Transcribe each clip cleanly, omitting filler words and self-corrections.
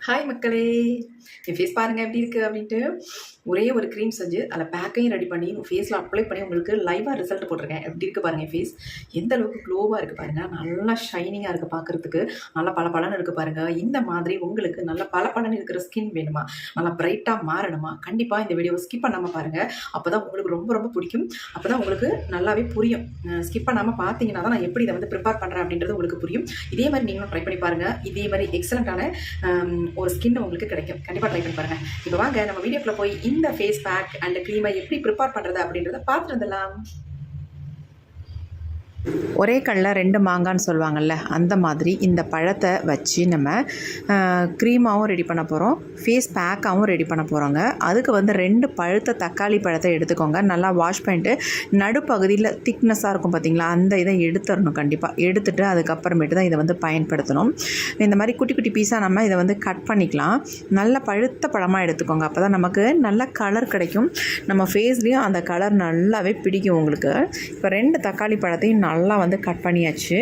Hi மக்களே, என் face பாருங்கள் எப்படி இருக்குது அப்படின்ட்டு ஒரே ஒரு க்ரீம் செஞ்சு அதில் பேக்கையும் ரெடி பண்ணி ஃபேஸில் அப்ளை பண்ணி உங்களுக்கு லைவாக ரிசல்ட் போட்டிருக்கேன். எப்படி இருக்குது பாருங்கள், ஃபேஸ் எந்த அளவுக்கு க்ளோவாக இருக்குது பாருங்கள். நல்லா ஷைனிங்காக இருக்குது, பார்க்குறதுக்கு நல்லா பளபளன்னு இருக்குது பாருங்கள். இந்த மாதிரி உங்களுக்கு நல்ல பளபளன்னு இருக்கிற ஸ்கின் வேணுமா, நல்லா பிரைட்டாக மாறணுமா, கண்டிப்பாக இந்த வீடியோவை ஸ்கிப் பண்ணாமல் பாருங்கள். அப்போ தான் உங்களுக்கு ரொம்ப ரொம்ப பிடிக்கும். அப்போ தான் உங்களுக்கு நல்லாவே புரியும். ஸ்கிப் பண்ணாமல் பார்த்தீங்கன்னா தான் நான் எப்படி இதை வந்து ப்ரிப்பேர் பண்ணுறேன் அப்படின்றது உங்களுக்கு புரியும். இதே மாதிரி நீங்களும் ட்ரை பண்ணி பாருங்கள். இதே மாதிரி எக்ஸலண்ட்டான ஒரு ஸ்கின் உங்களுக்கு கிடைக்கும். கண்டிப்பாக ட்ரை பண்ணி பாருங்கள். இப்போ வாங்க நம்ம வீடியோக்குள்ள போய் இந்த ஃபேஸ் பேக் அண்ட் க்ரீமை எப்படி ப்ரிப்பேர் பண்ணுறது அப்படின்றத பார்த்துட்டு வந்துடலாம். ஒரே கல்லில் ரெண்டு மாங்கான்னு சொல்லுவாங்கள்ல, அந்த மாதிரி இந்த பழத்தை வச்சு நம்ம க்ரீமாகவும் ரெடி பண்ண போகிறோம், ஃபேஸ் பேக்காகவும் ரெடி பண்ண போகிறோங்க. அதுக்கு வந்து 2 பழுத்த தக்காளி பழத்தை எடுத்துக்கோங்க. நல்லா வாஷ் பண்ணிட்டு நடுப்பகுதியில் திக்னஸாக இருக்கும் பார்த்திங்களா, அந்த இதை எடுத்துடணும். கண்டிப்பாக எடுத்துகிட்டு அதுக்கப்புறமேட்டு தான் இதை வந்து பயன்படுத்தணும். இந்த மாதிரி குட்டி குட்டி பீஸாக நம்ம இதை வந்து கட் பண்ணிக்கலாம். நல்ல பழுத்த பழமாக எடுத்துக்கோங்க. அப்போ தான் நமக்கு நல்ல கலர் கிடைக்கும். நம்ம ஃபேஸ்லேயும் அந்த கலர் நல்லாவே பிடிக்கும் உங்களுக்கு. இப்போ 2 தக்காளி பழத்தையும் நல்லா வந்து கட் பண்ணியாச்சு.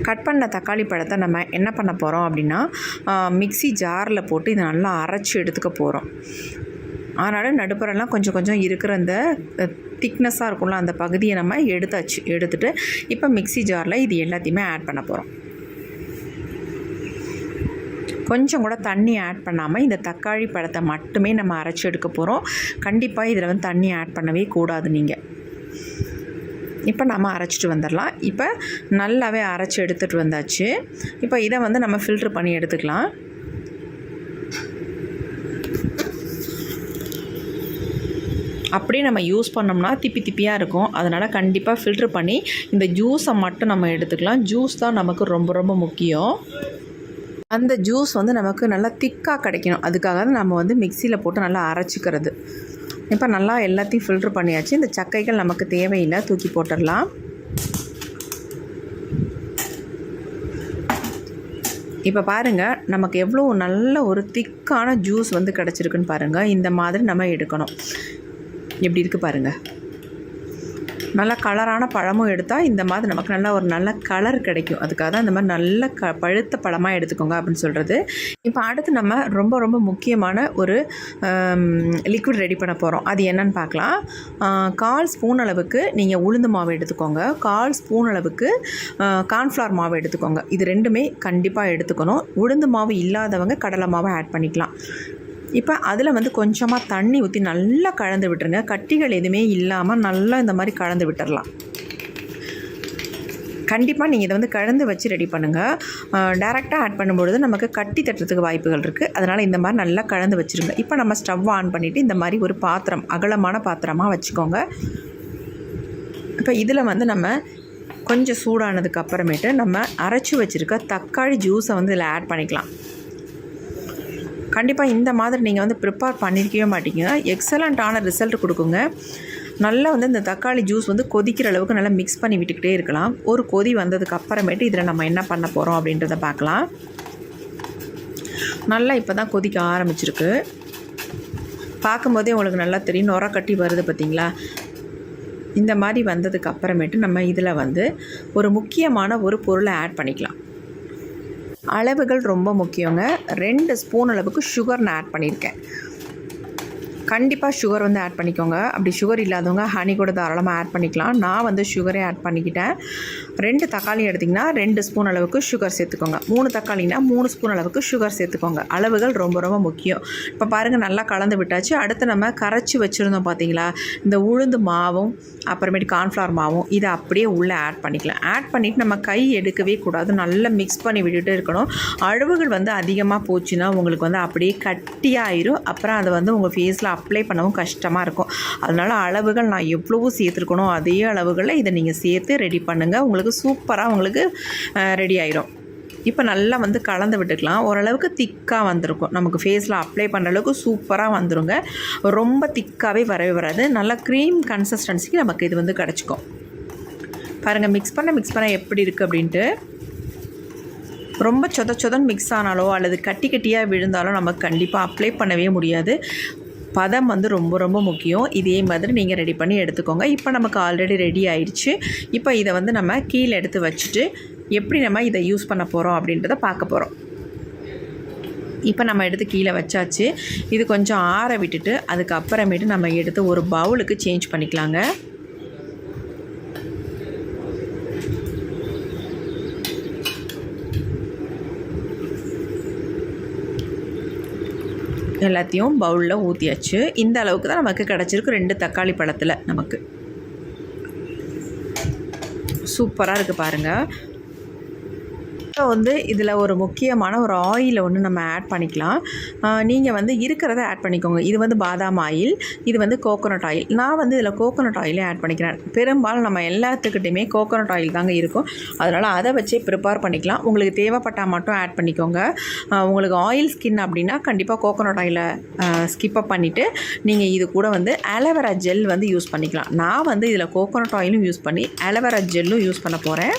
கட் பண்ண தக்காளி பழத்தை நம்ம என்ன பண்ண போகிறோம் அப்படின்னா, மிக்ஸி ஜாரில் போட்டு இதை நல்லா அரைச்சி எடுத்துக்க போகிறோம். அதனால் நடுப்புறம்லாம் கொஞ்சம் கொஞ்சம் இருக்கிற அந்த திக்னஸாக இருக்கும்ல, அந்த பகுதியை நம்ம எடுத்துட்டு இப்போ மிக்ஸி ஜாரில் இது எல்லாத்தையுமே ஆட் பண்ண போகிறோம். கொஞ்சம் கூட தண்ணி ஆட் பண்ணாமல் இந்த தக்காளி பழத்தை மட்டுமே நம்ம அரைச்சி எடுக்க போகிறோம். கண்டிப்பாக இதில் வந்து தண்ணி ஆட் பண்ணவே கூடாது நீங்கள். இப்போ நம்ம அரைச்சிட்டு வந்துடலாம். இப்போ நல்லாவே அரைச்சி எடுத்துகிட்டு வந்தாச்சு. இப்போ இதை வந்து நம்ம ஃபில்ட்ரு பண்ணி எடுத்துக்கலாம். அப்படியே நம்ம யூஸ் பண்ணோம்னா திப்பி திப்பியாக இருக்கும். அதனால் கண்டிப்பாக ஃபில்ட்ரு பண்ணி இந்த ஜூஸை மட்டும் நம்ம எடுத்துக்கலாம். ஜூஸ் தான் நமக்கு ரொம்ப ரொம்ப முக்கியம். அந்த ஜூஸ் வந்து நமக்கு நல்லா திக்காக கிடைக்கணும். அதுக்காக தான் நம்ம வந்து மிக்சியில் போட்டு நல்லா அரைச்சிக்கிறது. இப்போ நல்லா எல்லாத்தையும் ஃபில்ட்ரு பண்ணியாச்சு. இந்த சக்கைகள் நமக்கு தேவையில்லை, தூக்கி போட்டுடலாம். இப்போ பாருங்கள், நமக்கு எவ்வளோ நல்ல ஒரு திக்கான ஜூஸ் வந்து கிடச்சிருக்குன்னு பாருங்கள். இந்த மாதிரி நம்ம எடுக்கணும். எப்படி இருக்குது பாருங்கள். நல்ல கலரான பழமும் எடுத்தால் இந்த மாதிரி நமக்கு நல்ல கலர் கிடைக்கும். அதுக்காக தான் இந்த மாதிரி நல்ல பழுத்த பழமாக எடுத்துக்கோங்க அப்படின்னு சொல்கிறது. இப்போ அடுத்து நம்ம ரொம்ப ரொம்ப முக்கியமான ஒரு லிக்விட் ரெடி பண்ண போகிறோம். அது என்னன்னு பார்க்கலாம். 1/4 ஸ்பூன் அளவுக்கு நீங்கள் உளுந்து மாவு எடுத்துக்கோங்க. 1/4 ஸ்பூன் அளவுக்கு கார்ன்ஃப்ளவர் மாவு எடுத்துக்கோங்க. இது ரெண்டுமே கண்டிப்பாக எடுத்துக்கணும். உளுந்து மாவு இல்லாதவங்க கடலை மாவை ஆட் பண்ணிக்கலாம். இப்போ அதில் வந்து கொஞ்சமாக தண்ணி ஊற்றி நல்லா கலந்து விட்டுருங்க. கட்டிகள் எதுவுமே இல்லாமல் நல்லா இந்த மாதிரி கலந்து விட்டுடலாம். கண்டிப்பாக நீங்கள் இதை வந்து கலந்து வச்சு ரெடி பண்ணுங்கள். டைரெக்டாக ஆட் பண்ணும்பொழுது நமக்கு கட்டி தட்டுறதுக்கு வாய்ப்புகள் இருக்குது. அதனால் இந்த மாதிரி நல்லா கலந்து வச்சுருங்க. இப்போ நம்ம ஸ்டவ் ஆன் பண்ணிவிட்டு இந்த மாதிரி ஒரு பாத்திரம், அகலமான பாத்திரமாக வச்சுக்கோங்க. இப்போ இதில் வந்து நம்ம கொஞ்சம் சூடானதுக்கு அப்புறமேட்டு நம்ம அரைச்சி வச்சுருக்க தக்காளி ஜூஸை வந்து இதில் ஆட் பண்ணிக்கலாம். கண்டிப்பாக இந்த மாதிரி நீங்கள் வந்து ப்ரிப்பேர் பண்ணியிருக்கவே மாட்டீங்க. எக்ஸலண்ட்டான ரிசல்ட் கொடுக்குங்க. நல்லா வந்து இந்த தக்காளி ஜூஸ் வந்து கொதிக்கிற அளவுக்கு நல்லா மிக்ஸ் பண்ணி விட்டுக்கிட்டே இருக்கலாம். ஒரு கொதி வந்ததுக்கு அப்புறமேட்டு இதில் நம்ம என்ன பண்ண போகிறோம் அப்படின்றத பார்க்கலாம். நல்லா இப்போ தான் கொதிக்க ஆரம்பிச்சிருக்கு. பார்க்கும்போதே உங்களுக்கு நல்லா தெரியும், நுர கட்டி வருது பார்த்திங்களா. இந்த மாதிரி வந்ததுக்கு அப்புறமேட்டு நம்ம இதில் வந்து ஒரு முக்கியமான ஒரு பொருளை ஆட் பண்ணிக்கலாம். அளவுகள் ரொம்ப முக்கியங்க. 2 ஸ்பூன் அளவுக்கு சுகர் நான் ஆட் பண்ணியிருக்கேன். கண்டிப்பாக சுகர் வந்து ஆட் பண்ணிக்கோங்க. அப்படி சுகர் இல்லாதவங்க ஹனி கூட தாராளமாக ஆட் பண்ணிக்கலாம். நான் வந்து சுகரே ஆட் பண்ணிக்கிட்டேன். 2 தக்காளி எடுத்திங்கன்னா 2 ஸ்பூன் அளவுக்கு சுகர் சேர்த்துக்கோங்க. 3 தக்காளினா 3 ஸ்பூன் அளவுக்கு சுகர் சேர்த்துக்கோங்க. அளவுகள் ரொம்ப ரொம்ப முக்கியம். இப்போ பாருங்கள், நல்லா கலந்து விட்டாச்சு. அடுத்து நம்ம கரைச்சி வச்சுருந்தோம் பார்த்தீங்களா, இந்த உளுந்து மாவும் அப்புறமேட்டு கார்ன்ஃப்ளவர் மாவும் இதை அப்படியே உள்ளே ஆட் பண்ணிக்கலாம். ஆட் பண்ணிவிட்டு நம்ம கை எடுக்கவே கூடாது. நல்லா மிக்ஸ் பண்ணி விட்டுட்டு இருக்கணும். அளவுகள் வந்து அதிகமாக போச்சுன்னா உங்களுக்கு வந்து அப்படியே கட்டியாயிரும். அப்புறம் அதை வந்து உங்கள் ஃபேஸில் அப்ளை பண்ணவும் கஷ்டமாக இருக்கும். அதனால் அளவுகள் நான் எவ்வளவோ சேர்த்துருக்கணும், அதே அளவுகளில் இதை நீங்கள் சேர்த்து ரெடி பண்ணுங்கள். உங்களுக்கு சூப்பராக உங்களுக்கு ரெடி ஆயிரும். இப்போ நல்லா வந்து கலந்து விட்டுக்கலாம். ஓரளவுக்கு திக்காக வந்திருக்கும். நமக்கு ஃபேஸில் அப்ளை பண்ணுற அளவுக்கு சூப்பராக வந்துடுங்க. ரொம்ப திக்காகவே வரவே வராது. நல்லா க்ரீம் கன்சிஸ்டன்சிக்கு நமக்கு இது வந்து கிடச்சிக்கும். பாருங்கள், மிக்ஸ் பண்ண எப்படி இருக்குது அப்படின்ட்டு. ரொம்ப சொதன்னு மிக்ஸ் ஆனாலோ அல்லது கட்டியாக விழுந்தாலோ நமக்கு கண்டிப்பாக அப்ளை பண்ணவே முடியாது. பதம் வந்து ரொம்ப ரொம்ப முக்கியம். இதே மாதிரி நீங்கள் ரெடி பண்ணி எடுத்துக்கோங்க. இப்போ நமக்கு ஆல்ரெடி ரெடி ஆயிடுச்சு. இப்போ இதை வந்து நம்ம கீழே எடுத்து வச்சுட்டு எப்படி நம்ம இதை யூஸ் பண்ண போகிறோம் அப்படின்றத பார்க்க போகிறோம். இப்போ நம்ம எடுத்து கீழே வச்சாச்சு. இது கொஞ்சம் ஆற விட்டுட்டு அதுக்கப்புறமேட்டு நம்ம எடுத்து ஒரு பவுலுக்கு சேஞ்ச் பண்ணிக்கலாங்க. எல்லாத்தையும் பவுலில் ஊற்றியாச்சு. இந்த அளவுக்கு தான் நமக்கு கிடச்சிருக்கு 2 தக்காளி பழத்தில். நமக்கு சூப்பராக இருக்குது பாருங்கள். இப்போ வந்து இதில் ஒரு முக்கியமான ஒரு ஆயில் ஒன்று நம்ம ஆட் பண்ணிக்கலாம். நீங்கள் வந்து இருக்கிறத ஆட் பண்ணிக்கோங்க. இது வந்து பாதாம் ஆயில், இது வந்து கோகோனட் ஆயில். நான் வந்து இதில் கோகோனட் ஆயிலே ஆட் பண்ணிக்கிறேன். பெரும்பாலும் நம்ம எல்லாத்துக்கிட்டையுமே கோகோனட் ஆயில் தாங்க இருக்கும். அதனால் அதை வச்சே ப்ரிப்பேர் பண்ணிக்கலாம். உங்களுக்கு தேவைப்பட்டால் மட்டும் ஆட் பண்ணிக்கோங்க. உங்களுக்கு ஆயில் ஸ்கின் அப்படின்னா கண்டிப்பாக கோகோனட் ஆயிலை ஸ்கிப்பப் பண்ணிவிட்டு நீங்கள் இது கூட வந்து ஆலோவேரா ஜெல் வந்து யூஸ் பண்ணிக்கலாம். நான் வந்து இதில் கோகோனட் ஆயிலும் யூஸ் பண்ணி ஆலோவேரா ஜெல்லும் யூஸ் பண்ண போகிறேன்.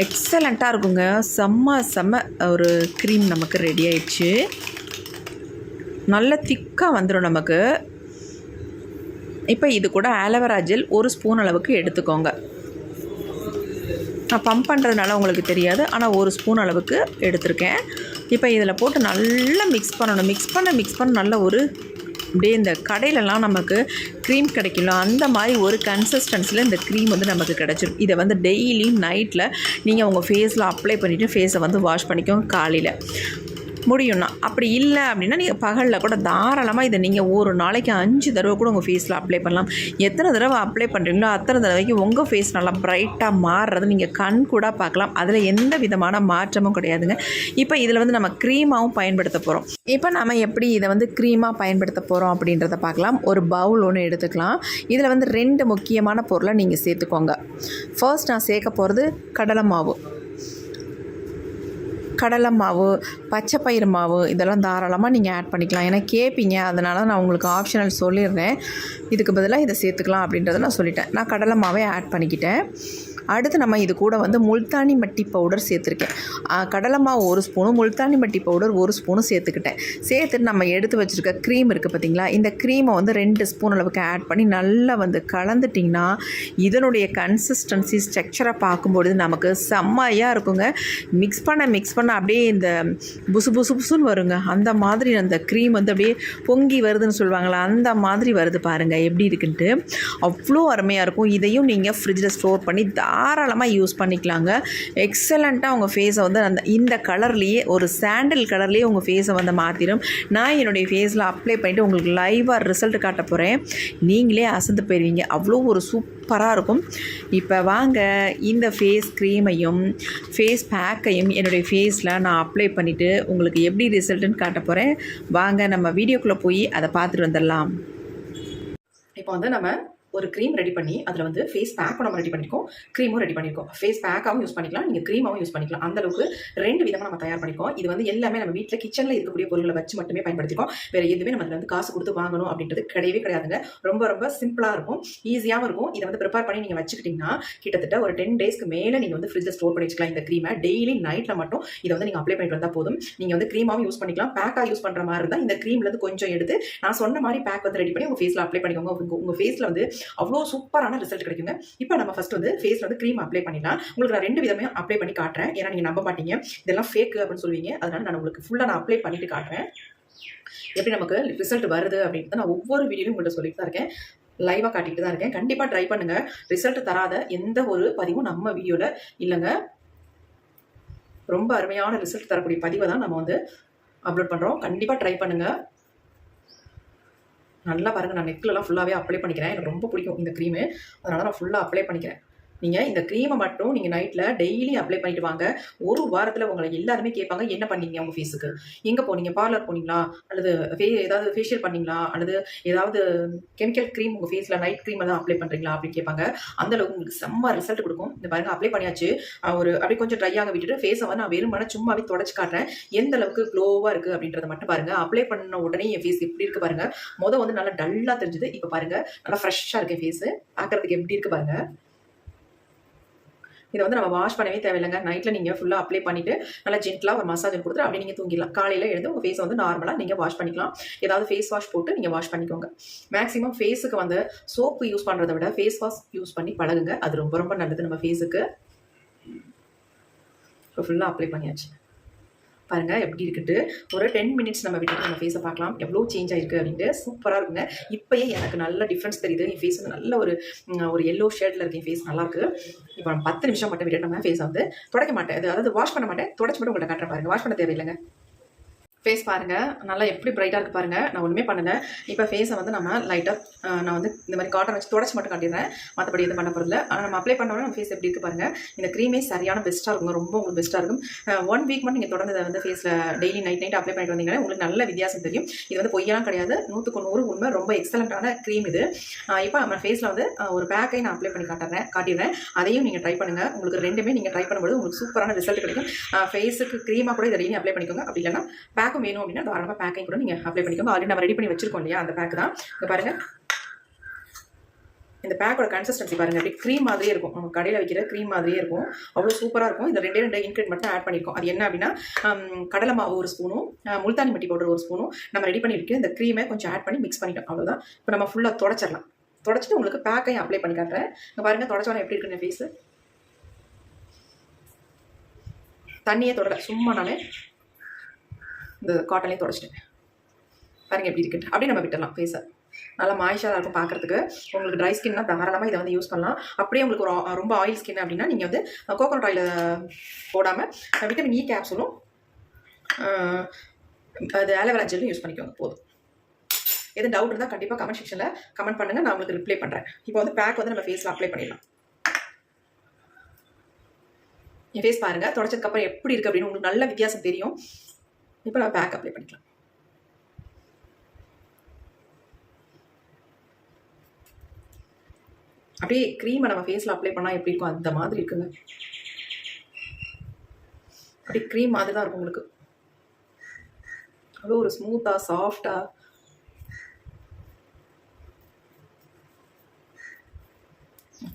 எக்ஸலண்ட்டாக இருக்குங்க. செம்ம ஒரு க்ரீம் நமக்கு ரெடி ஆயிடுச்சு. நல்ல திக்காக வந்துடும் நமக்கு. இப்போ இது கூட ஆலோவேரா ஜெல் 1 ஸ்பூன் அளவுக்கு எடுத்துக்கோங்க. நான் பம்ப் பண்ணுறதுனால உங்களுக்கு தெரியாது, ஆனால் 1 ஸ்பூன் அளவுக்கு எடுத்திருக்கேன். இப்போ இதில் போட்டு நல்லா மிக்ஸ் பண்ணணும். மிக்ஸ் பண்ண நல்ல ஒரு அப்படியே இந்த கடையிலலாம் நமக்கு க்ரீம் கிடைக்கல அந்த மாதிரி ஒரு கன்சிஸ்டன்சியில் இந்த க்ரீம் வந்து நமக்கு கிடச்சிடும். இதை வந்து டெய்லி நைட்டில் நீங்கள் உங்கள் ஃபேஸில் அப்ளை பண்ணிவிட்டு ஃபேஸை வந்து வாஷ் பண்ணிக்கோங்க காலையில் முடியும்னா. அப்படி இல்லை அப்படின்னா நீங்கள் பகலில் கூட தாராளமாக இதை நீங்கள் ஒரு நாளைக்கு 5 தடவை கூட உங்கள் ஃபேஸில் அப்ளை பண்ணலாம். எத்தனை தடவை அப்ளை பண்ணுறீங்களோ அத்தனை தடவைக்கு உங்கள் ஃபேஸ் நல்லா ப்ரைட்டாக மாறுறது நீங்கள் கண் கூட பார்க்கலாம். அதில் எந்த விதமான மாற்றமும் கிடையாதுங்க. இப்போ இதில் வந்து நம்ம க்ரீமாகவும் பயன்படுத்த போகிறோம். இப்போ நம்ம எப்படி இதை வந்து க்ரீமாக பயன்படுத்த போகிறோம் அப்படின்றத பார்க்கலாம். ஒரு பவுல் ஒன்று எடுத்துக்கலாம். இதில் வந்து 2 முக்கியமான பொருளை நீங்கள் சேர்த்துக்கோங்க. ஃபர்ஸ்ட் நான் சேர்க்க போகிறது கடலை மாவு, பச்சைப்பயிறு மாவு இதெல்லாம் தாராளமாக நீங்கள் ஆட் பண்ணிக்கலாம். ஏன்னா கேட்பீங்க, அதனால் நான் உங்களுக்கு ஆப்ஷனல் சொல்லிடுறேன். இதுக்கு பதிலாக இதை சேர்த்துக்கலாம் அப்படின்றத நான் சொல்லிட்டேன். நான் கடலை மாவே ஆட் பண்ணிக்கிட்டேன். அடுத்து நம்ம இது கூட வந்து முல்தானி மட்டி பவுடர் சேர்த்துருக்கேன். கடலை மாவு 1 ஸ்பூனு, முல்தானி மட்டி பவுடர் 1 ஸ்பூனு சேர்த்துக்கிட்டேன். சேர்த்துட்டு நம்ம எடுத்து வச்சுருக்க க்ரீம் இருக்குது பார்த்திங்களா, இந்த க்ரீமை வந்து 2 ஸ்பூன் அளவுக்கு ஆட் பண்ணி நல்லா வந்து கலந்துட்டிங்கன்னா இதனுடைய கன்சிஸ்டன்சி ஸ்ட்ரக்சரை பார்க்கும்பொழுது நமக்கு செம்மையாக இருக்குங்க. மிக்ஸ் பண்ண அப்படியே இந்த புசுன்னு வருங்க. அந்த மாதிரி அந்த க்ரீம் வந்து அப்படியே பொங்கி வருதுன்னு சொல்லுவாங்களா, அந்த மாதிரி வருது பாருங்கள் எப்படி இருக்குன்ட்டு. அவ்வளோ அருமையாக இருக்கும். இதையும் நீங்கள் ஃப்ரிட்ஜில் ஸ்டோர் பண்ணி தாராளமாக யூஸ் பண்ணிக்கலாங்க. எக்ஸலண்ட்டாக உங்கள் ஃபேஸை வந்து இந்த கலர்லேயே ஒரு சாண்டில் கலர்லேயே உங்கள் ஃபேஸை வந்து மாற்றிடும். நான் என்னுடைய ஃபேஸில் அப்ளை பண்ணிவிட்டு உங்களுக்கு லைவாக ரிசல்ட் காட்ட போகிறேன். நீங்களே அசந்து போயிடுவீங்க. அவ்வளோ ஒரு சூப்பராக இருக்கும். இப்போ வாங்க இந்த ஃபேஸ் க்ரீமையும் ஃபேஸ் பேக்கையும் என்னுடைய ஃபேஸில் நான் அப்ளை பண்ணிவிட்டு உங்களுக்கு எப்படி ரிசல்ட்டுன்னு காட்ட போகிறேன். வாங்க நம்ம வீடியோக்குள்ளே போய் அதை பார்த்துட்டு வந்துடலாம். இப்போ வந்து நம்ம ஒரு க்ரீம் ரெடி பண்ணி அதில் வந்து ஃபேஸ் பேக்கும் நம்ம ரெடி பண்ணியிருக்கோம், க்ரீமும் ரெடி பண்ணியிருக்கோம். ஃபேஸ் பேக்காகவும் யூஸ் பண்ணிக்கலாம், நீங்கள் க்ரீமாகவும் யூஸ் பண்ணிக்கலாம். அந்தளவுக்கு 2 விதமாக நம்ம தயார் பண்ணிக்கோம். இது வந்து எல்லாமே நம்ம வீட்டில் கிச்சனில் இருக்கக்கூடிய பொருட்களை வச்சு மட்டுமே பயன்படுத்திக்கோம். வேறு எதுவுமே நம்ம அதில் வந்து காசு கொடுத்து வாங்கணும் அப்படின்றது கிடையாதுங்க. ரொம்ப சிம்பிளாக இருக்கும், ஈஸியாகவும் இருக்கும். இதை வந்து ப்ரிப்பேர் பண்ணி நீங்கள் வச்சுக்கிட்டிங்கன்னா கிட்டத்தட்ட ஒரு 10 டேஸ்க்கு மேலே நீங்கள் வந்து ஃப்ரிட்ஜில் ஸ்டோர் பண்ணி வச்சுக்கலாம். இந்த க்ரீமை டெய்லி நைட்டில் மட்டும் இதை வந்து நீங்கள் அப்ளை பண்ணிட்டு வந்தால் போதும். நீங்கள் வந்து க்ரீமாகவும் யூஸ் பண்ணிக்கலாம், பேக்காக யூஸ் பண்ணுற மாதிரி இருந்தால் இந்த க்ரீம்லேருந்து கொஞ்சம் எடுத்து நான் சொன்ன மாதிரி பேக் வந்து ரெடி பண்ணி உங்கள் ஃபேஸில் அப்ளை பண்ணிக்கோங்க. உங்கள் ஃபேஸில் வந்து அவ்வளோ சூப்பரான ரிசல்ட் கிடைக்குங்க. இப்போ நம்ம ஃபர்ஸ்ட் வந்து ஃபேஸ்ல வந்து க்ரீம் அப்ளை பண்ணிடலாம். உங்களுக்கு நான் 2 விதமே அப்ளை பண்ணி காட்டுறேன். ஏன்னா நீங்க நம்ப மாட்டீங்க, இதெல்லாம் ஃபேக் அப்படின்னு சொல்லுவீங்க. அதனால நான் உங்களுக்கு ஃபுல்லா நான் அப்ளை பண்ணிட்டு காட்டுறேன் எப்படி நமக்கு ரிசல்ட் வருது அப்படின்னு. நான் ஒவ்வொரு வீடியோலையும் உங்கள்கிட்ட சொல்லிட்டு தான் இருக்கேன், லைவா காட்டிட்டு தான் இருக்கேன். கண்டிப்பா ட்ரை பண்ணுங்க. ரிசல்ட் தராத எந்த ஒரு பதிவும் நம்ம வீடியோல இல்லைங்க. ரொம்ப அருமையான ரிசல்ட் தரக்கூடிய பதிவை தான் நம்ம வந்து அப்லோட் பண்றோம். கண்டிப்பா ட்ரை பண்ணுங்க. நல்லா பாருங்கள், நான் நெக்லெலாம் ஃபுல்லாகவே அப்ளை பண்ணிக்கிறேன். எனக்கு ரொம்ப பிடிக்கும் இந்த க்ரீமு, அதனால் நான் ஃபுல்லாக அப்ளை பண்ணிக்கிறேன். நீங்கள் இந்த க்ரீமை மட்டும் நீங்கள் நைட்டில் டெய்லி அப்ளை பண்ணிட்டு வாங்க. ஒரு வாரத்தில் உங்களை எல்லாருமே கேட்பாங்க, என்ன பண்ணீங்க உங்கள் ஃபேஸுக்கு, எங்கே போனீங்க, பார்லர் போனீங்களா, அல்லது ஏதாவது ஃபேஷியல் பண்ணீங்களா, அல்லது ஏதாவது கெமிக்கல் க்ரீம் உங்கள் ஃபேஸில் நைட் க்ரீம் தான் அப்ளை பண்ணுறீங்களா அப்படின்னு கேட்பாங்க. அந்தளவுக்கு உங்களுக்கு செம்ம ரிசல்ட் கொடுக்கும். இந்த பாருங்கள், அப்ளை பண்ணியாச்சு. அப்படியே கொஞ்சம் ட்ரையாக விட்டுட்டு ஃபேஸை வந்து நான் வெறுமனே சும்மாவே தொடச்சி காட்டுறேன். எந்த அளவுக்கு க்ளோவாக இருக்குது அப்படின்றத மட்டும் பாருங்கள். அப்ளை பண்ண உடனே என் ஃபேஸ் எப்படி இருக்குது பாருங்கள். வந்து நல்லா டல்லாக தெரிஞ்சுது. இப்போ பாருங்கள், நல்லா ஃப்ரெஷ்ஷாக இருக்குது ஃபேஸு. பார்க்குறதுக்கு எப்படி இருக்குது பாருங்கள். இதை வந்து நம்ம வாஷ் பண்ணவே தேவையில்லைங்க. நைட்டில் நீங்கள் ஃபுல்லாக அப்ளை பண்ணிவிட்டு நல்லா ஜென்டலாக ஒரு மசாஜ் கொடுத்துட்டு அப்படியே நீங்கள் தூங்கிடலாம். காலையில் எழுந்து உங்கள் ஃபேஸை வந்து நார்மலாக நீங்கள் வாஷ் பண்ணிக்கலாம். ஏதாவது ஃபேஸ் வாஷ் போட்டு நீங்கள் வாஷ் பண்ணிக்கோங்க. மேக்ஸிமம் ஃபேஸுக்கு வந்து சோப்பு யூஸ் பண்ணுறதை விட ஃபேஸ் வாஷ் யூஸ் பண்ணி பழகுங்க. அது ரொம்ப நல்லது நம்ம ஃபேஸுக்கு. இப்போ ஃபுல்லாக அப்ளை பண்ணியாச்சு. பாருங்கள் எப்படி இருக்குன்ட்டு. ஒரு 10 மினிட்ஸ் நம்ம விட்டுட்டு நம்ம ஃபேஸை பார்க்கலாம் எவ்வளோ சேஞ்ச் ஆயிருக்கு அப்படின்ட்டு. சூப்பராக இருக்குங்க. இப்போயே எனக்கு நல்ல டிஃப்ரென்ஸ் தெரியுது. என் ஃபேஸ் வந்து நல்ல ஒரு எல்லோ ஷேடில் இருக்கு. என் ஃபேஸ் நல்லாயிருக்கு. இப்போ நம்ம 10 நிமிஷம் மட்டும் விட்டுட்டு நம்ம ஃபேஸை வந்து துடைக்க மாட்டேன், அதாவது வாஷ் பண்ண மாட்டேன், துடைச்சி மட்டும் உங்கள்கிட்ட காட்டுறேன் பாருங்கள். வாஷ் பண்ண தேவையில்லைங்க. ஃபேஸ் பாருங்கள் நல்லா எப்படி பிரைட்டாக இருக்குது பாருங்கள். நான் ஒன்றுமே பண்ணலை. இப்போ ஃபேஸை வந்து நம்ம லைட்டாக நான் வந்து இந்த மாதிரி காட்டன் வச்சு தொடச்சி மட்டும் காட்டிடுறேன். மற்றபடி எதுவும் பண்ண போகிறதில்ல. ஆனால் நம்ம அப்ளை பண்ணோன்னா நம்ம ஃபேஸ் எப்படி இருக்குது பாருங்கள். இந்த க்ரீமே சரியான பெஸ்ட்டாக இருக்குங்க. ரொம்ப உங்களுக்கு பெஸ்ட்டாக இருக்கும். 1 வீக் மட்டும் நீங்கள் தொடர்ந்து இதை வந்து ஃபேஸில் டெய்லி நைட் அப்ளை பண்ணிட்டு வந்தீங்கன்னா உங்களுக்கு நல்ல வித்தியாசம் தெரியும். இது வந்து பொய்யெல்லாம் கிடையாது, 100க்கு 100 உண்மை. ரொம்ப எக்ஸலண்ட்டான க்ரீம் இது. இப்போ நம்ம ஃபேஸில் வந்து ஒரு பேக்கை நான் அப்ளை பண்ணி காட்டிடுறேன். அதையும் நீங்கள் ட்ரை பண்ணுங்கள். உங்களுக்கு ரெண்டுமே நீங்கள் ட்ரை பண்ணும்போது உங்களுக்கு சூப்பரான ரிசல்ட் கிடைக்கும். ஃபேஸுக்கு க்ரீமாக கூட இதை டெய்லி அப்ளை பண்ணிக்கோங்க. அப்படி இல்லைன்னா பேக்கும் வேணும் அப்படின்னா தாராளமாக பேக்கையும் கூட நீங்கள் அப்ளை பண்ணிக்கோங்க. ஆல்ரெடி நம்ம ரெடி பண்ணி வச்சிருக்கோம் இல்லையா, அந்த பேக் தான். இங்கே பாருங்கள், இந்த பேக்கோட கன்சிஸ்டன்சி பாருங்கள். அப்படி க்ரீம் மாதிரியே இருக்கும். நம்ம கடையில் வைக்கிற க்ரீம் மாதிரியே இருக்கும். அவ்வளோ சூப்பராக இருக்கும். இந்த 2 இன்க்ரீடியன்ட் மட்டும் ஆட் பண்ணியிருக்கோம். அது என்ன அப்படின்னா கடலை மாவு 1 ஸ்பூனும் முல்தானி மட்டி பவுடர் 1 ஸ்பூனும் நம்ம ரெடி பண்ணியிருக்கு. இந்த க்ரீமை கொஞ்சம் ஆட் பண்ணி மிக்ஸ் பண்ணிட்டோம். அவ்வளோதான். இப்போ நம்ம ஃபுல்லாக தொடச்சிடலாம். தொடச்சிட்டு உங்களுக்கு பேக்கையும் அப்ளை பண்ணி காட்டுறேன். இங்கே பாருங்கள் தொடச்சோன்னா எப்படி இருக்குன்னு ஃபேஸு. தண்ணியே தொடலை, சும்மா நான் இந்த காட்டன்லேயே தொடச்சிட்டேன். பாருங்கள் எப்படி இருக்குன்ட்டு. அப்படியே நம்ம விட்டுடலாம். ஃபேஸை நல்லா மாய்ச்சராக இருக்கும் பார்க்குறதுக்கு. உங்களுக்கு ட்ரை ஸ்கின்னா தாராளமாக இதை வந்து யூஸ் பண்ணலாம். அப்படியே உங்களுக்கு ரொம்ப ஆயில் ஸ்கின் அப்படின்னா நீங்கள் வந்து கோகோனட் ஆயில் போடாமல் விட்டமின் இ கேப்சூலும் அது ஆலோவேரா ஜெல்லும் யூஸ் பண்ணிக்கோங்க. போதும். எது டவுட் இருந்தால் கண்டிப்பாக கமெண்ட் செக்ஷனில் கமெண்ட் பண்ணுங்கள், நான் உங்களுக்கு ரிப்ளை பண்ணுறேன். இப்போ வந்து பேக் வந்து நம்ம ஃபேஸில் அப்ளை பண்ணிடலாம். என் ஃபேஸ் பாருங்கள் தொடச்சதுக்கப்புறம் எப்படி இருக்குது அப்படின்னு உங்களுக்கு நல்ல வித்தியாசம் தெரியும். இப்போ நம்ம பேக் அப்ளை பண்ணிக்கலாம். அப்படியே க்ரீமை நம்ம ஃபேஸில் அப்ளை பண்ணால் எப்படி இருக்கும் அந்த மாதிரி இருக்குங்க. அப்படியே க்ரீம் மாதிரி தான் இருக்கும் உங்களுக்கு. அவ்வளோ ஒரு ஸ்மூத்தாக சாஃப்டாக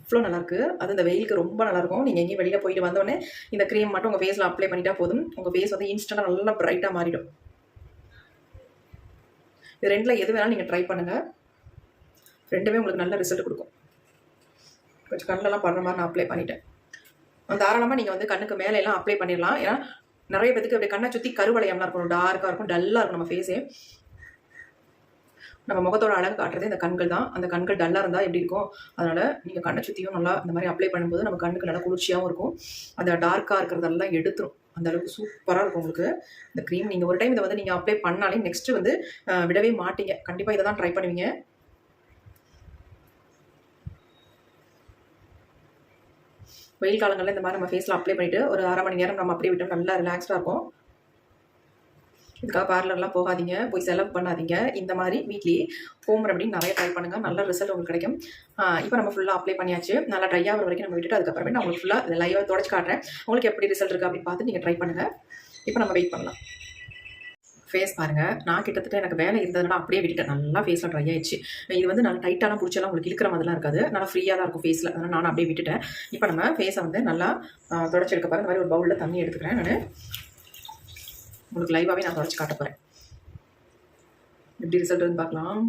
அவ்வளோ நல்லாயிருக்கு. அது இந்த வெயிலுக்கு ரொம்ப நல்லாயிருக்கும். நீங்கள் எங்கேயும் வெளியில் போயிட்டு வந்தோடனே இந்த க்ரீம் மட்டும் உங்கள் ஃபேஸில் அப்ளை பண்ணிட்டா போதும். உங்கள் ஃபேஸ் வந்து இன்ஸ்டண்ட்டாக நல்லா ப்ரைட்டாக மாறிடும். இது 2ல் எது வேணாலும் நீங்கள் ட்ரை பண்ணுங்கள். 2மே உங்களுக்கு நல்ல ரிசல்ட் கொடுக்கும். கொஞ்சம் கண்ணெல்லாம் பண்ணுற மாதிரி நான் அப்ளை பண்ணிட்டேன். தாராளமாக நீங்கள் வந்து கண்ணுக்கு மேலே எல்லாம் அப்ளை பண்ணிடலாம். ஏன்னா நிறைய பேருக்கு அப்படியே கண்ணை சுற்றி கருவளையம்லாம் இருக்கும், டார்க்காக இருக்கும், டல்லாக இருக்கும் நம்ம ஃபேஸே. நம்ம முகத்தோட அழகு காட்டுறது இந்த கண்கள் தான். அந்த கண்கள் டல்லாக இருந்தால் எப்படி இருக்கும், அதனால் நீங்கள் கண்ணை சுற்றியும் நல்லா இந்த மாதிரி அப்ளை பண்ணும்போது நம்ம கண்ணுக்கு நல்லா குளிர்ச்சியாகவும் இருக்கும். அந்த டார்க்காக இருக்கிறதெல்லாம் எடுத்துரும். அந்த அளவுக்கு சூப்பராக இருக்கும் உங்களுக்கு இந்த க்ரீம். நீங்கள் ஒரு டைம் இதை வந்து நீங்கள் அப்ளை பண்ணாலே நெக்ஸ்ட்டு வந்து விடவே மாட்டீங்க. கண்டிப்பாக இதை தான் ட்ரை பண்ணுவீங்க. வெயில் காலங்களில் இந்த மாதிரி நம்ம ஃபேஸில் அப்ளை பண்ணிவிட்டு ஒரு 1/2 மணி நேரம் நம்ம அப்படியே விட்டோம் நல்லா ரிலாக்ஸ்டாக இருக்கும். இதுக்காக பார்லர்லாம் போகாதீங்க, போய் செலவு பண்ணாதீங்க. இந்த மாதிரி வீட்லேயே ஹோம் ரெமடி நிறைய ட்ரை பண்ணுங்கள். நல்ல ரிசல்ட் உங்களுக்கு கிடைக்கும். இப்போ நம்ம ஃபுல்லாக அப்ளை பண்ணியாச்சு. நல்லா ட்ரை ஆகிற வரைக்கும் நம்ம விட்டுட்டு அதுக்கப்புறமே நான் உங்களுக்கு ஃபுல்லாக இதை லைவாக தொடச்சி காட்டுறேன். உங்களுக்கு எப்படி ரிசல்ட் இருக்குது அப்படின்னு பார்த்து நீங்கள் ட்ரை பண்ணுங்கள். இப்போ நம்ம வெயிட் பண்ணலாம். ஃபேஸ் பாருங்கள், நான் கிட்டத்தட்ட எனக்கு வேலை இருந்ததுனால அப்படியே விட்டுட்டேன். நல்லா ஃபேஸில் ட்ரை ஆயிடுச்சு. இது வந்து நல்லா டைட்டாலாம் பிடிச்செல்லாம் உங்களுக்கு இழுக்கிற மாதிரிலாம் இருக்காது. நல்லா ஃப்ரீயாக தான் இருக்கும் ஃபேஸில். அதனால் நான் அப்படியே விட்டுட்டேன். இப்போ நம்ம ஃபேஸை வந்து நல்லா தொடச்சி எடுக்க பாருங்க. இந்த மாதிரி ஒரு பவுலில் தண்ணி எடுத்துக்கிறேன். நான் உங்களுக்கு லைவாகவே நான் தொடச்சி காட்ட போகிறேன். எப்படி ரிசல்ட் வந்து பார்க்கலாம்.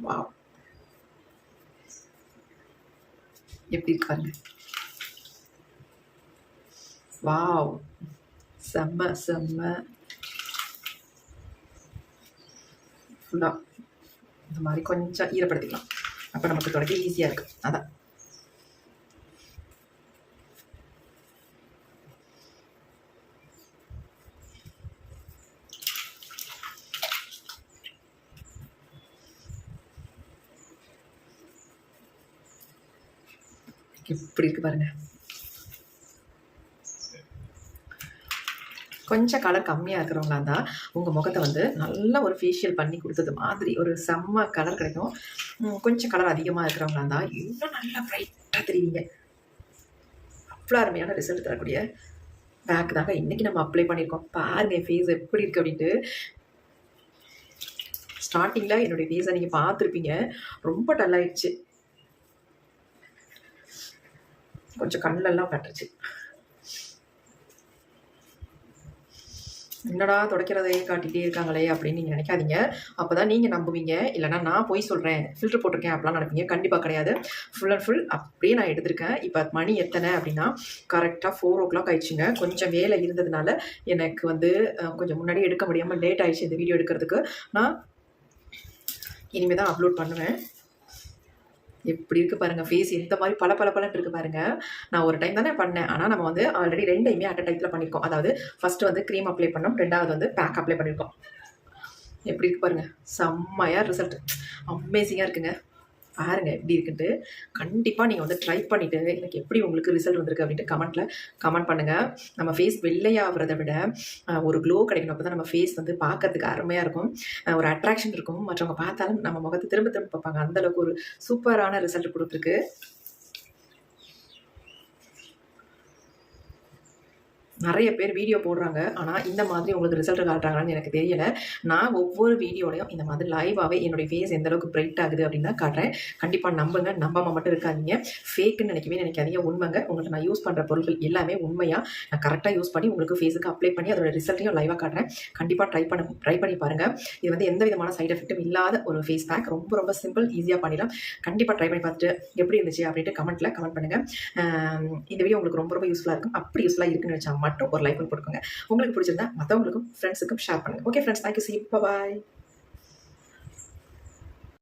வாவ், எப்படி இருக்காங்க. வாவ், செம்ம செம்ம. ஃபுல்லாக இந்த மாதிரி கொஞ்சம் ஈரப்படுத்திக்கலாம். அப்போ நமக்கு தொடக்க ஈஸியாக இருக்குது. அதான் எப்படி இருக்குது பாருங்கள். கொஞ்சம் கலர் கம்மியாக இருக்கிறவங்களா இருந்தால் உங்கள் முகத்தை வந்து நல்ல ஒரு ஃபேஷியல் பண்ணி கொடுத்தது மாதிரி ஒரு செம்ம கலர் கிடைக்கும். கொஞ்சம் கலர் அதிகமாக இருக்கிறவங்களா இருந்தால் இன்னும் நல்லா ப்ரைட்டாக தெரியுங்க. அவ்வளோ அருமையான ரிசல்ட் தரக்கூடிய பேக் தாங்க இன்றைக்கி நம்ம அப்ளை பண்ணியிருக்கோம். பாருங்கள் என் ஃபேஸ் எப்படி இருக்குது அப்படின்ட்டு. ஸ்டார்டிங்கில் என்னுடைய ஃபேஸை நீங்கள் பார்த்துருப்பீங்க, ரொம்ப டல்லாயிடுச்சு. கொஞ்சம் கண்ணெல்லாம் பட்டுருச்சு. என்னடா துடைக்கிறதையே காட்டிகிட்டே இருக்காங்களே அப்படின்னு நீங்கள் நினைக்காதீங்க. அப்போ தான் நீங்கள் நம்புவீங்க. இல்லைனா நான் போய் சொல்கிறேன், ஃபில்டர் போட்டிருக்கேன் அப்படிலாம் நினைப்பீங்க. கண்டிப்பாக கிடையாது. ஃபுல் அண்ட் ஃபுல் அப்படியே நான் எடுத்திருக்கேன். இப்போ மணி எத்தனை அப்படின்னா கரெக்டாக 4:00 ஆயிடுச்சுங்க. கொஞ்சம் வேலை இருந்ததுனால எனக்கு வந்து கொஞ்சம் முன்னாடியே எடுக்க முடியாமல் லேட் ஆயிடுச்சு இந்த வீடியோ எடுக்கிறதுக்கு. நான் இனிமேல் தான் அப்லோட் பண்ணுவேன். எப்படி இருக்குது பாருங்கள் ஃபேஸ் எந்த மாதிரி பளபளன்னு இருக்குது பாருங்கள். நான் ஒரு டைம் தானே பண்ணேன். ஆனால் நம்ம வந்து ஆல்ரெடி 2யுமே அட் அ டைத்தில் பண்ணியிருக்கோம். அதாவது ஃபஸ்ட்டு வந்து க்ரீம் அப்ளை பண்ணோம், 2வது வந்து பேக் அப்ளை பண்ணியிருக்கோம். எப்படி இருக்குது பாருங்கள், செம்மையாக ரிசல்ட் அமேசிங்காக இருக்குங்க. பாருங்கள் எப்படி இருக்குன்ட்டு. கண்டிப்பாக நீங்கள் வந்து ட்ரை பண்ணிவிட்டு எனக்கு எப்படி உங்களுக்கு ரிசல்ட் வந்திருக்கு அப்படின்ட்டு கமெண்ட் பண்ணுங்கள். நம்ம ஃபேஸ் வெள்ளையாகிறத விட ஒரு க்ளோ கிடைக்கணும். அப்போ தான் நம்ம ஃபேஸ் வந்து பார்க்கறதுக்கு அருமையாக இருக்கும், ஒரு அட்ராக்ஷன் இருக்கும். மற்றவங்க பார்த்தாலும் நம்ம முகத்தை திரும்ப பார்ப்பாங்க. அந்தளவுக்கு ஒரு சூப்பரான ரிசல்ட் கொடுத்துருக்கு. நிறைய பேர் வீடியோ போடுறாங்க. ஆனால் இந்த மாதிரி உங்களுக்கு ரிசல்ட் காட்டுறாங்கன்னு எனக்கு தெரியலை. நான் ஒவ்வொரு வீடியோலையும் இந்த மாதிரி லைவாகவே என்னுடைய ஃபேஸ் எந்த அளவுக்கு பிரைட் ஆகுது அப்படின்னு தான் காட்டுறேன். கண்டிப்பாக நம்புங்க, நம்பாமல் மட்டும் இருக்காதீங்க. ஃபேக்குன்னு நினைக்காதீங்க, உண்மைங்க. உங்களுக்கு நான் யூஸ் பண்ணுற பொருட்கள் எல்லாமே உண்மையாக நான் கரெக்டாக யூஸ் பண்ணி உங்களுக்கு ஃபேஸுக்கு அப்ளை பண்ணி அதோட ரிசல்ட்டையும் லைவாக காட்டுறேன். கண்டிப்பாக ட்ரை பண்ணி பாருங்கள். இது வந்து எந்த விதமான சைட் எஃபெக்ட்டும் இல்லாத ஒரு ஃபேஸ் பேக். ரொம்ப சிம்பிள், ஈஸியாக பண்ணிடலாம். கண்டிப்பாக ட்ரை பண்ணி பார்த்துட்டு எப்படி இருந்துச்சு அப்படின்ட்டு கமெண்ட் பண்ணுங்கள். இந்த வீடியோ உங்களுக்கு ரொம்ப யூஸ்ஃபுல்லாக இருக்கும். அப்படி யூஸ்ஃபுல்லாக இருக்குன்னு வச்சா மட்டும் ஒரு லைக் போட்டுக்கோங்க. உங்களுக்கு பிடிச்சிருந்தா மற்றவங்களுக்கும் ஃப்ரெண்ட்ஸுக்கும் ஷேர் பண்ணுங்கள். Okay friends, thank you. See you. Bye bye.